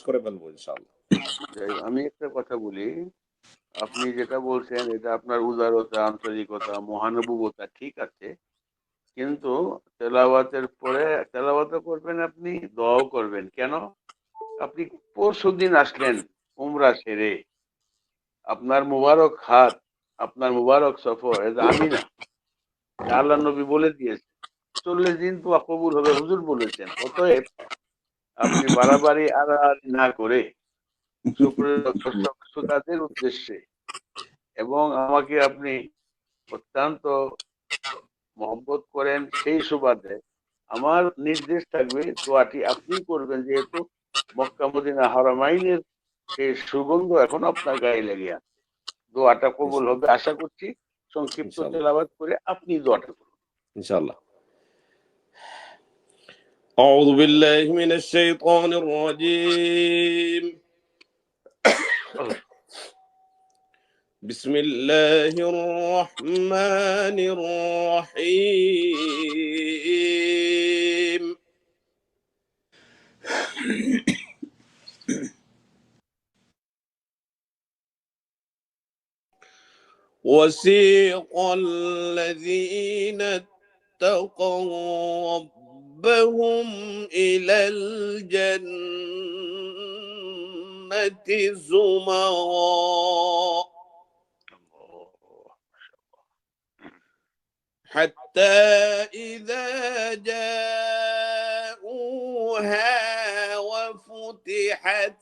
করে ফেলবো ইনশাআল্লাহ। আমি একটা কথা বলি, আপনি যেটা বলছেন এটা আপনার উদারতা, আন্তরিকতা, মহানুভবতা ঠিক আছে, কিন্তু তেলাওয়াতের পরে তেলাওয়াতও করবেন, আপনি দোয়াও করবেন। কেন? আপনি পরশুদিন আসলেন উমরা সেরে, আপনার মুবারক হাত, আপনার মুবারক সফর, এটা আমি না, আল্লাহ নবী বলে দিয়েছে 40 দিন তো কবুল হবে, হুজুর বলেছেন। অতএব আপনি বাড়াবাড়ি আড়াআড়ি না করে সুপ্রিয় দর্শক শ্রোতাদের উদ্দেশ্যে এবং আমাকে আপনি অত্যন্ত মহব্বত করেন সেই সুবাদে আমার নির্দেশ থাকবে দোয়াটি আপনি করবেন, যেহেতু মক্কা মদিনা হারামাইনের সেই সুগন্ধ এখন আপনার গায়ে লেগে আছে। দোয়াটা কবুল হবে আশা করছি। সংক্ষিপ্ত তেলাওয়াত করে আপনি দোয়াটা করুন ইনশাআল্লাহ। أعوذ بالله من الشيطان الرجيم. بسم الله الرحمن الرحيم. وسيق الذين اتقوا ربهم إلى الجنة زمرا حتى إذا جاءوها وفتحت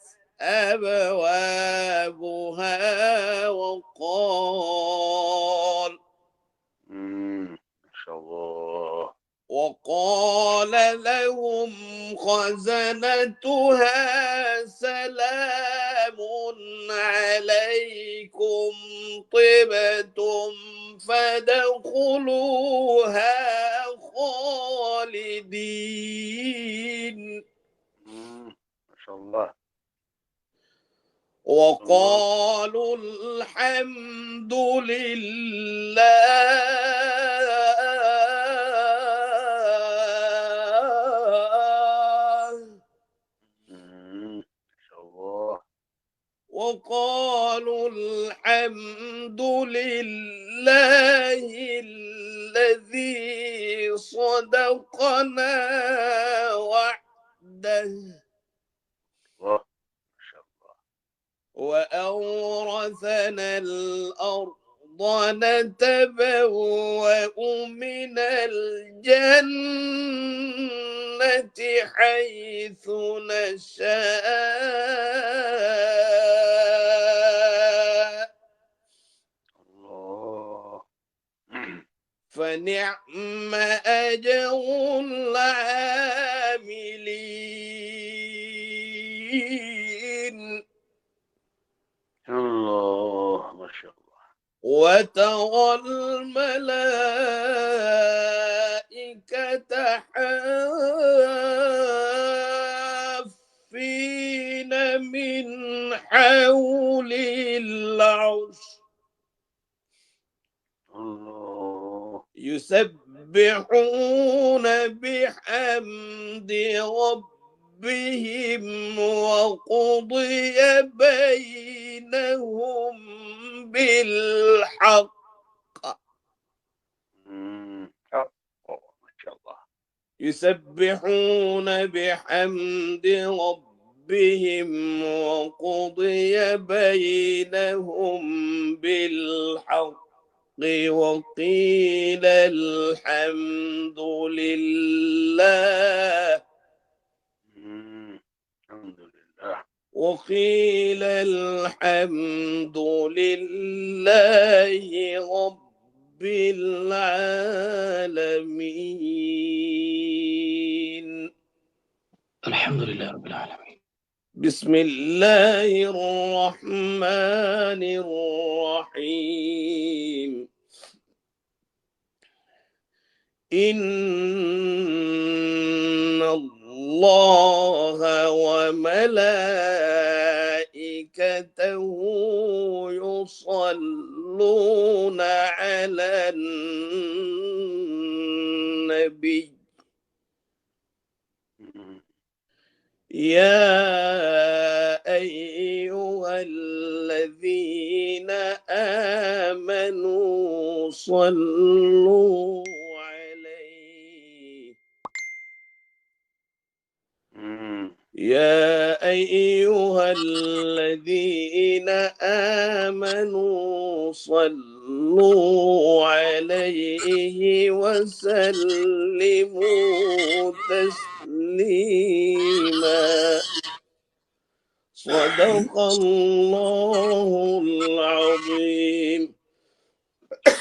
أبوابها وقال لهم خزنتها سلام عليكم طبتم فادخلوها خالدين. ما شاء الله. وقالوا الحمد لله الذي صدقنا وعده وأورثنا الأرض نتبوأ من الجنة حيث نشاء فنعم أجر العاملين. الله ما شاء الله. وترى الملائكة حافين من حول العرش يسبحون بحمد ربهم وقضي بينهم بالحق. يسبحون بحمد ربهم وقضي بينهم بالحق وقيل الحمد لله. وقيل الحمد لله رب العالمين. الحمد لله رب العالمين. بسم الله الرحمن الرحيم. إن الله وملائكته يصلون على النبي. يا الذين آمنوا صلوا عليه يا أيها الذين آمنوا صلوا عليه وسلموا تسليما صدق الله العظيم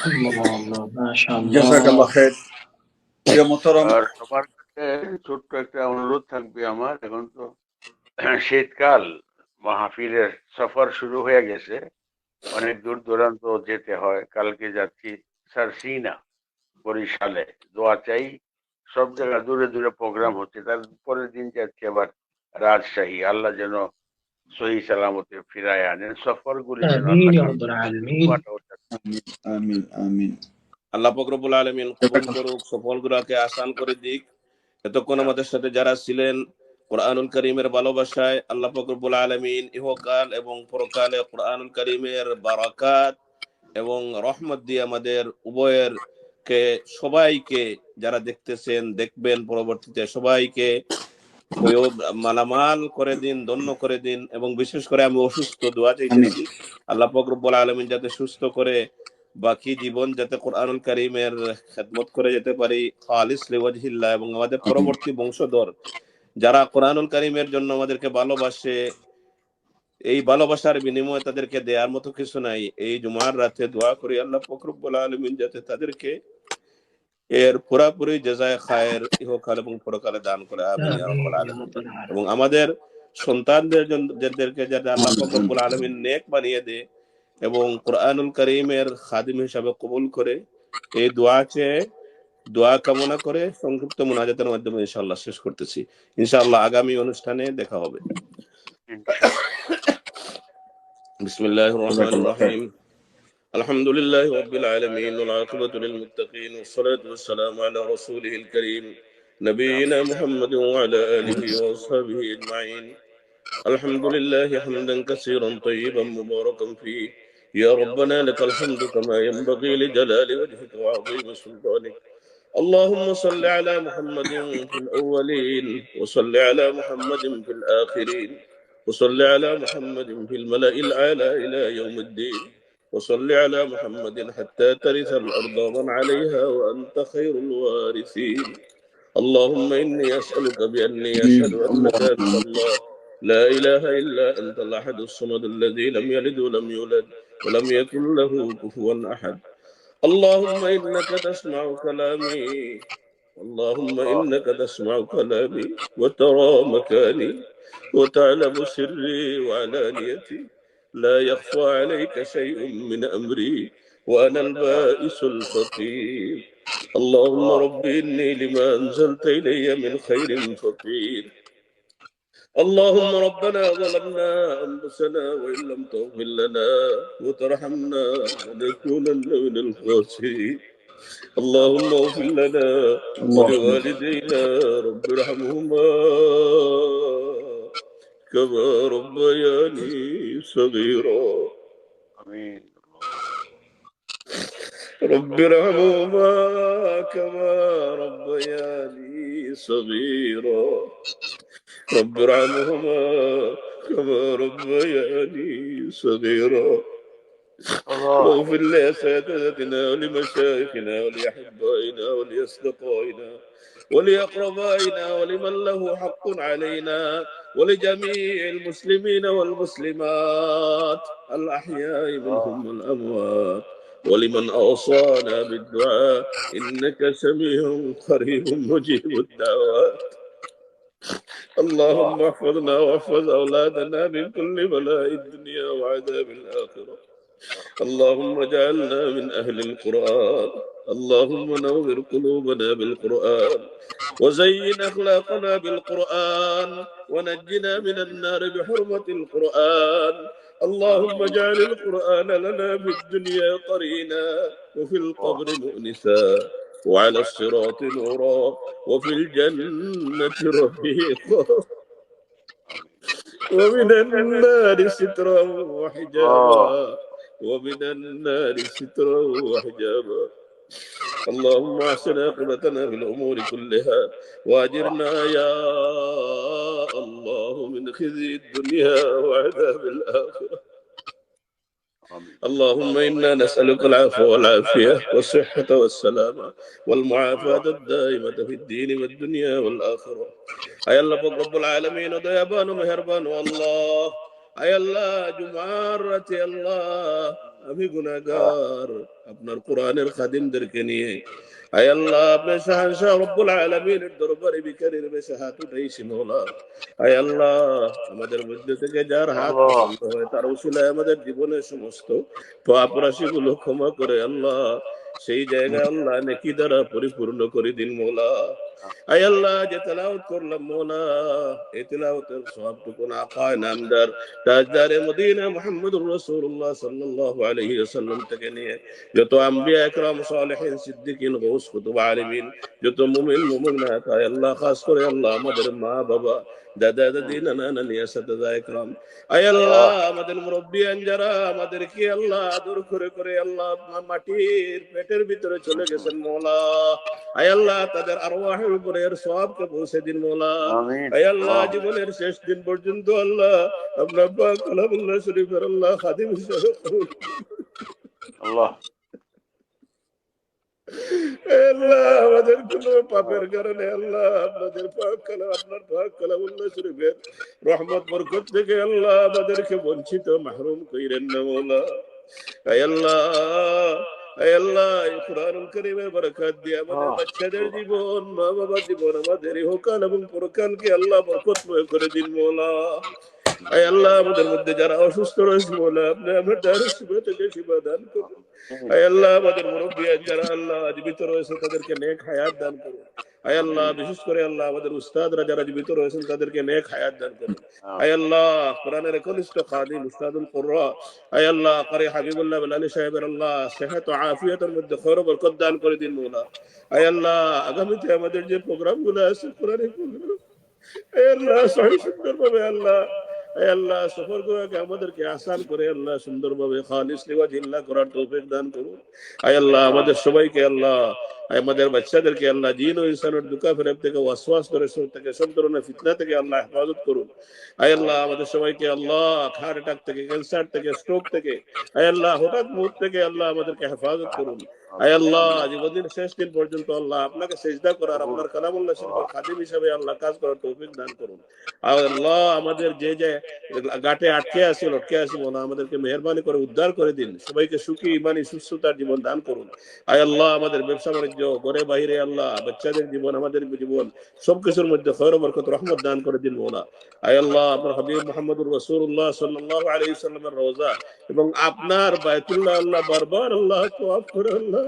الله ما شاء জাযাকাল্লাহ الله খায়ের। প্রিয় মোহতারাম, আর সবার কাছে ছোট্ট একটা অনুরোধ থাকবে আমার, এখন তো শীতকাল, মাহফিলের সফর শুরু হয়ে গেছে, অনেক দূর দূরান্ত যেতে হয়। কালকে যাচ্ছি সারসিনা, বরিশালে। দোয়া চাই, সব জায়গায় দূরে দূরে প্রোগ্রাম হচ্ছে। তার পরের দিন যাচ্ছি আবার রাজশাহী। আল্লাহ যেন সহি সালামতে ফিরায় আনেন। সফরগুলি যেন آمين আল্লাহ يا رب العالمين আমিন আমিন আমিন। আল্লাহ পাক রব্বুল আলামিন কবুল করুক, সফলগুলোকে আসান করে দিক। এতক্ষণ আমাদের সাথে যারা ছিলেন, কোরআনুল কারীমের ভালোবাসায় আল্লাহ পাক রব্বুল আলামিন ইহকাল এবং পরকালে কোরআনুল কারীমের বারাকাত এবং রহমত দিয়ে আমাদের উভয়ের কে সবাইকে, যারা দেখতেছেন দেখবেন পরবর্তীতে, সবাইকে মালামাল করে দিন, ধন্য করে দিন। এবং বিশেষ করে আমি অসুস্থ, দোয়া চাইতেছি আল্লাহ পাক রব্বুল আলামিন যাতে সুস্থ করে বাকি জীবন যাতে কোরআনুল কারীমের খেদমত করে যেতে পারি খালিস লিওয়াজহিল্লাহ। এবং আমাদের পরবর্তী বংশধর যারা কোরআনুল কারীমের জন্য আমাদেরকে ভালোবাসে, এই ভালোবাসার বিনিময়ে তাদেরকে দেওয়ার মতো কিছু নাই। এই জুমার রাতে দোয়া করি আল্লাহ পাক রব্বুল আলামিন যাতে তাদেরকে এর পুরাপুরি জাযায়ে খায়ের ইহকাল এবং পরকালে দান করে। আমিন ইয়া রাব্বাল آمين يا আলামিন। رب العالمين এবং আমাদের সন্তানদেরকে যাতে আল্লাহ পাক রব্বুল আলামিন নেক বানিয়ে দেয় এবং কোরআনুল কারীমের খাদিম হিসাবে কবুল করে, এই দোয়া কামনা করে সংক্ষিপ্ত মুনাজাতের মাধ্যমে ইনশাআল্লাহ শেষ করতেছি। ইনশাআল্লাহ আগামী অনুষ্ঠানে দেখা হবে। বিসমিল্লাহির রহমানির রহিম। আলহামদুলিল্লাহি রাব্বিল আলামিন ওয়াল আকিবাতু লিল মুত্তাকিন ওয়াস সালাতু ওয়াস সালামু আলা রাসূলিল কারীম নবিয়িনা মুহাম্মাদিন ওয়া আলা আলিহি ওয়া আসহাবিহি আজমাইন। আলহামদুলিল্লাহি হামদান কাসীরান তাইয়িবান মুবারাকান ফীহি يا ربنا لك الحمد كما ينبغي لجلال وجهك وعظيم سلطانك. اللهم صل على محمد في الأولين وصل على محمد في الآخرين وصل على محمد في الملأ الأعلى إلى يوم الدين وصل على محمد حتى ترث الأرض ومن عليها وأنت خير الوارثين. اللهم إني أسألك بأني أشهد أنك أنت الله لا إله إلا أنت الأحد الصمد الذي لم يلد ولم يولد ولم يكن له كفوا أحد. اللهم إنك تسمع كلامي، اللهم إنك تسمع كلامي وترى مكاني وتعلم سري وعلانيتي، لا يخفى عليك شيء من أمري وأنا البائس الفقير. اللهم رب إني لما أنزلت إلي من خير فقير. اللهم ربنا ظلمنا أنفسنا وإن لم تغفر لنا وترحمنا لنكونن من الخاسرين. اللهم اغفر لنا ولوالدينا رب ارحمهما كما ربياني صغيرا. آمين. رب ارحمهما كما ربياني صغيرا. رب ارحمهما كما ربياني صغيرا. واغفر لأساتذتنا ولمشايخنا ولأحبائنا ولأصدقائنا ولأقربائنا ولمن له حق علينا ولجميع المسلمين والمسلمات الأحياء منهم والأموات ولمن أوصانا بالدعاء إنك سميع قريب مجيب الدعوات. اللهم احفظنا واحفظ أولادنا من كل بلاء الدنيا وعذاب الآخرة. اللهم اجعلنا من أهل القرآن. اللهم نور قلوبنا بالقرآن وزين أخلاقنا بالقرآن ونجنا من النار بحرمة القرآن. اللهم اجعل القرآن لنا في الدنيا قرينا وفي القبر مؤنسا وعلى الصراط نورا وفي الجنة رفيقا. ومن النار سترا وحجابا আল্লাহ ومن النار سترا وحجابا اللهم احسن عاقبتنا في الامور كلها واجرنا يا الله من خزي الدنيا وعذاب الاخره আমিন اللهم إنا نسألك العفو والعافية والصحة والسلامة والمعافاة الدائمة في الدين والدنيا والآخرة أي الله رب العالمين وديابان مهربان والله أي الله جمعارة الله أبي গুনাহগার আপনার কোরআনের খাদিমদেরকে নিয়ে আয় আল্লাহ আপনার শাহনশাহ রব্বুল আলামিনের দরবারে বিকারির বেশে হাত উঠাইছি মওলা আয় আল্লাহ আমাদের মধ্যে থেকে যার হাত আল্লাহ পছন্দ হয় তার উসিলায় আমাদের জীবনের সমস্ত পাপ রাশিগুলো ক্ষমা করে আল্লাহ সেই জায়গায় আল্লাহ নেকি দ্বারা পরিপূর্ণ করে দিন মওলা আয় আল্লাহ যে তেলাওয়াত করলাম মওলা এই তেলাওয়াতের সওয়াবটুকু আকা নামদার তাজদারে মদিনা মুহাম্মদুর রাসূলুল্লাহ সাল্লাল্লাহু আলাইহি ওয়াসাল্লাম থেকে নিয়ে যত আম্বিয়া একরাম সালেহিন সিদ্দিকিন গৌস কুতুব আলিমিন যত মুমিন মুমিনাত আয় আল্লাহ খাস করে আল্লাহ আমাদের মা বাবা দাদা দাদি নানা নানি সাদাদা একরাম আয় আল্লাহ আমাদের মুরব্বিয়ান যারা আমাদেরকে আল্লাহ আদর করে করে আল্লাহ মাটির পেটের ভিতরে চলে গেছেন মওলা আয় আল্লাহ তাদের আরওয়াহের উপরে এর সওয়াবকে পৌঁছে দিন মওলা আমিন আয় আল্লাহ জীবনের শেষ দিন পর্যন্ত আল্লাহ আপনার পাক কালামুল্লাহ শরীফের আল্লাহ খাদিম হিসেবে কবুল আল্লাহ আল্লাহ আমাদের কোনো পাপের কারণে আল্লাহ আপনাদের পাক কালাম আপনার পাক কালামুল্লাহ শরীফের রহমত বরকত থেকে আল্লাহ আমাদেরকে বঞ্চিত মাহরুম কইরেন না মওলা আয় আল্লাহ আয় আল্লাহ এই কুরআনুল কারীমের বরকত দিয়ে আমাদের বাচ্চাদের জীবন মা বাবার জীবন আমাদের ইহকাল এবং পরকালকে আল্লাহ বরকতময় করে দিন মওলা আয় আল্লাহ আমাদের মধ্যে যারা অসুস্থ রয়েছে মওলা আপনি আমাদের শিফা থেকে শিফা দান করুন আয় আল্লাহ আমাদের মুরব্বিয়ান যারা আল্লাহ জীবিত রয়েছে তাদেরকে নেক হায়াত দান করুন আয় আল্লাহ বিশেষ করে আল্লাহ আমাদের উস্তাদরা যারা জীবিত রয়েছেন তাদেরকে নেক হায়াত দান করুন আয় আল্লাহ কোরআনের একনিষ্ঠ খাদিম উস্তাদুল কুররা আয় আল্লাহ কারি হাবিবুল্লাহ বিলালি সাহেবের আল্লাহ সেহত ও আফিয়াতের মধ্যে খৈর ও বরকত দান করে দিন মওলা আয় আল্লাহ আগামীতে আমাদের যে প্রোগ্রামগুলো আছে কোরআনের প্রোগ্রাম আয় আল্লাহ সহি সুন্দরভাবে আল্লাহ আয় আল্লাহ সফরগুলোকে আমাদেরকে আসান করে আল্লাহ সুন্দরভাবে খালিস লিওয়াজিল্লাহ করার তৌফিক দান করুন আয় আল্লাহ আমাদের সবাইকে আল্লাহ আমাদের বাচ্চাদেরকে আল্লাহ জিন ও ইনসানের দুকা ফেরেব থেকে ওয়াসওয়াস করে থেকে সব ধরনের ফিতনা থেকে আল্লাহ হেফাজত করুন আয় আল্লাহ আমাদের সবাইকে আল্লাহ হার্ট অ্যাটাক থেকে ক্যান্সার থেকে স্ট্রোক থেকে আয় আল্লাহ হঠাৎ মুহূর্ত থেকে আল্লাহ আমাদেরকে হেফাজত করুন আয় আল্লাহ জীবনের শেষ দিন পর্যন্ত আল্লাহ আপনাকে সেজদা করার আপনার কালামুল্লাহ শরীফের খাদিম হিসেবে আল্লাহ কাজ করার তৌফিক দান করুন আল্লাহ আমাদের যে যে গাটে আটকে আছে লটকে আছে মওলা আমাদেরকে মেহেরবানি করে উদ্ধার করে দিন সবাইকে সুখী ইমানি সুস্থতার জীবন দান করুন আয় আল্লাহ আমাদের ব্যবসা বাণিজ্য ঘরে বাইরে আল্লাহ বাচ্চাদের জীবন আমাদের জীবন সবকিছুর মধ্যে খৈর ও বরকত রহমত দান করে দিন মওলা আয় আল্লাহ আপনার হাবিব মুহাম্মদুর রাসূলুল্লাহ সাল্লাল্লাহু আলাইহি ওয়াসাল্লামের রওজা এবং আপনার বাইতুল্লাহ আল্লাহ বারবার আল্লাহ তওয়াফ করে আল্লাহ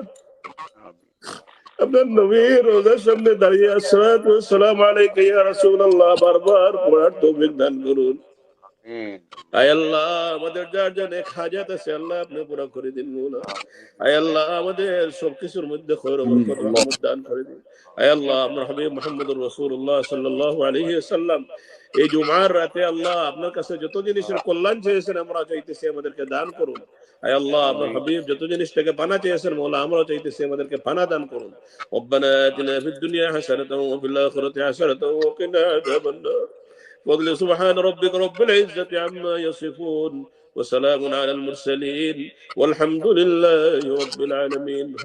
আপনার নবীর রোজার সামনে দাঁড়িয়ে আসসালাতু ওয়াসসালামু আলাইকা ইয়া রাসূলুল্লাহ বারবার পড়ার তৌফিক দান করুন আয় আল্লাহ আমাদের যার যা নেক হাজাত আছে আল্লাহ আপনি পুরো করে দিন মওলা আয় আল্লাহ আমাদের সবকিছুর মধ্যে খৈর ও বরকত রহমত দান করে দিন আয় আল্লাহ আপনার হাবিব মুহাম্মদুর রাসূলুল্লাহ সাল্লাল্লাহু আলাইহি ওয়াসাল্লাম এই জুমার রাতে আল্লাহ আপনার কাছে যত জিনিসের কল্যাণ চেয়েছেন আমরা চাইতেছি আমাদেরকে দান করুন আয় আল্লাহ আপনার হাবিব যত জিনিস থেকে পানা চেয়েছেন মওলা আমরা চাইতেছি আমাদেরকে পানা দান করুন রব্বানা আতিনা ফিদ দুনিয়া হাসানাতাও ওয়া ফিল আখিরাতি হাসানাতাও ওয়া কিনা আযাবান নার فضل سبحان ربك رب العزة عما يصفون وسلام على المرسلين والحمد لله رب العالمين.